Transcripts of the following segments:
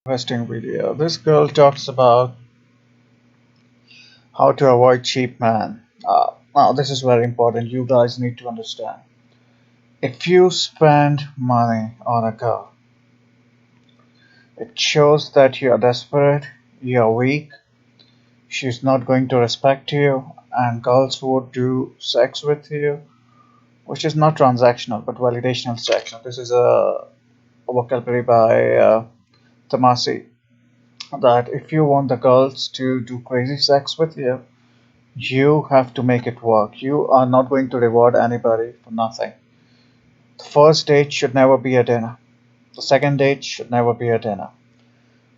Interesting video. This girl talks about how to avoid cheap man. Now, this is very important. You guys need to understand. If you spend money on a girl, it shows that you are desperate, you are weak, she's not going to respect you, and girls would do sex with you, which is not transactional but validational sex. This is a vocabulary by Tamasi. That if you want the girls to do crazy sex with you, you have to make it work. You are not going to reward anybody for nothing. The first date should never be a dinner. The second date should never be a dinner.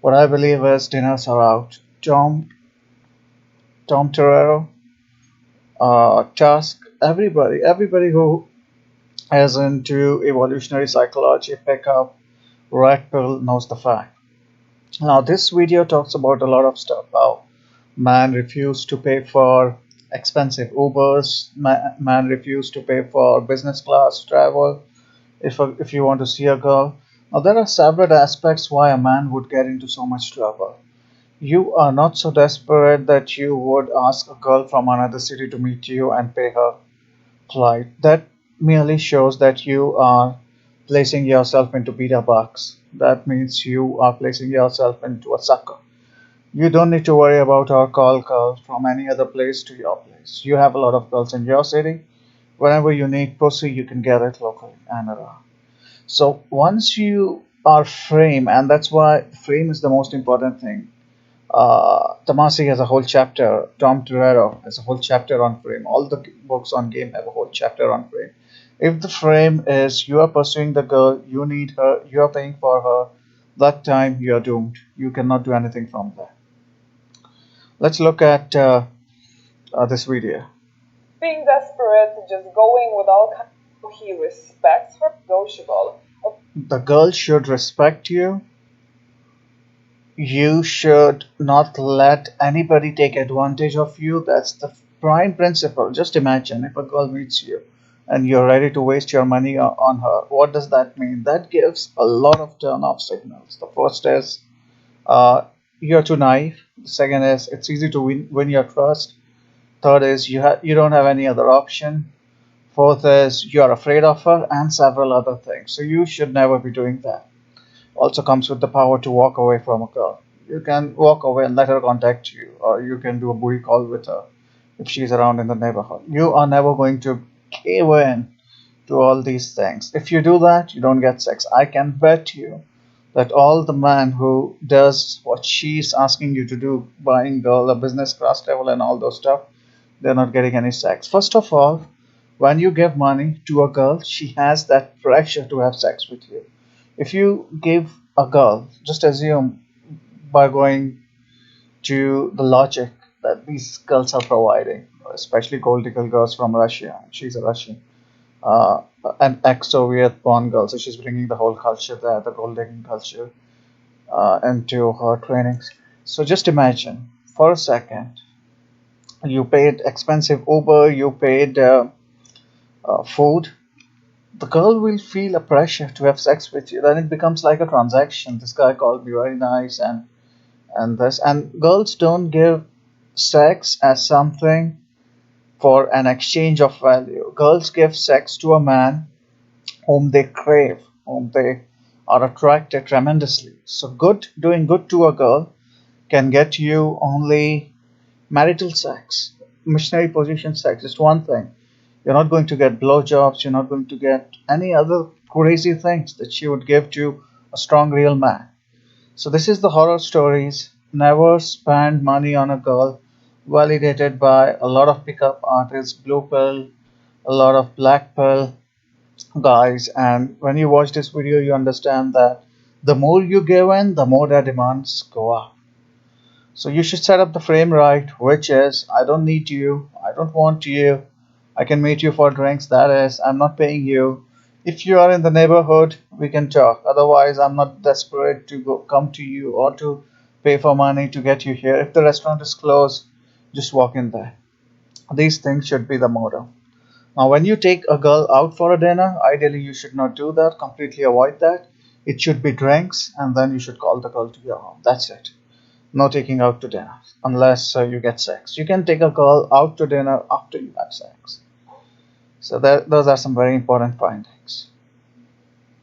What I believe is dinners are out. Tom Torrero, Tusk, everybody who is into evolutionary psychology, pickup, red pill knows the fact. Now, this video talks about a lot of stuff. How man refused to pay for expensive Ubers. Man refused to pay for business class travel if you want to see a girl. Now, there are several aspects why a man would get into so much trouble. You are not so desperate that you would ask a girl from another city to meet you and pay her flight. That merely shows that you are placing yourself into beta box. That means you are placing yourself into a sucker. You don't need to worry about or call girls from any other place to your place. You have a lot of girls in your city. Whenever you need pussy, you can get it locally and around. So once you are frame, and that's why frame is the most important thing. Tamasi has a whole chapter. Tom Torrero has a whole chapter on frame. All the books on game have a whole chapter on frame. If the frame is you are pursuing the girl, you need her, you are paying for her, that time you are doomed. You cannot do anything from there. Let's look at this video. Being desperate, just going without he respects her, negotiable. The girl should respect you. You should not let anybody take advantage of you. That's the prime principle. Just imagine if a girl meets you and you're ready to waste your money on her. What does that mean? That gives a lot of turn off signals. The first is uh, you're too naive. The second is it's easy to win your trust. Third is you don't have any other option. Fourth is you're afraid of her, and several other things. So you should never be doing that. Also comes with the power to walk away from a girl. You can walk away and let her contact you, or you can do a booty call with her if she's around in the neighborhood. You are never going to cave in to all these things. If you do that, you don't get sex. I can bet you that all the man who does what she's asking you to do, buying girl a business class travel and all those stuff, they're not getting any sex. First of all, when you give money to a girl, she has that pressure to have sex with you. If you give a girl, just assume by going to the logic that these girls are providing, especially gold digger girls from Russia. She's a Russian, uh, an ex-Soviet born girl, so she's bringing the whole culture there, the gold digging culture, into her trainings. So just imagine for a second, you paid expensive Uber, you paid food. The girl will feel a pressure to have sex with you. Then it becomes like a transaction. This guy called me very nice, and girls don't give sex as something for an exchange of value. Girls give sex to a man whom they crave, whom they are attracted tremendously. So doing good to a girl can get you only marital sex, missionary position sex. Just one thing. You're not going to get blowjobs. You're not going to get any other crazy things that she would give to a strong real man. So this is the horror stories. Never spend money on a girl. Validated by a lot of pickup artists, blue pill, a lot of black pill guys. And when you watch this video, you understand that the more you give in, the more their demands go up. So you should set up the frame right, which is I don't need you, I don't want you, I can meet you for drinks, that is, I'm not paying you. If you are in the neighborhood, we can talk. Otherwise, I'm not desperate to come to you or to pay for money to get you here. If the restaurant is closed, just walk in there. These things should be the motto. Now, when you take a girl out for a dinner, ideally you should not do that, completely avoid that. It should be drinks, and then you should call the girl to your home. That's it. No taking out to dinner unless you get sex. You can take a girl out to dinner after you have sex. So those are some very important findings.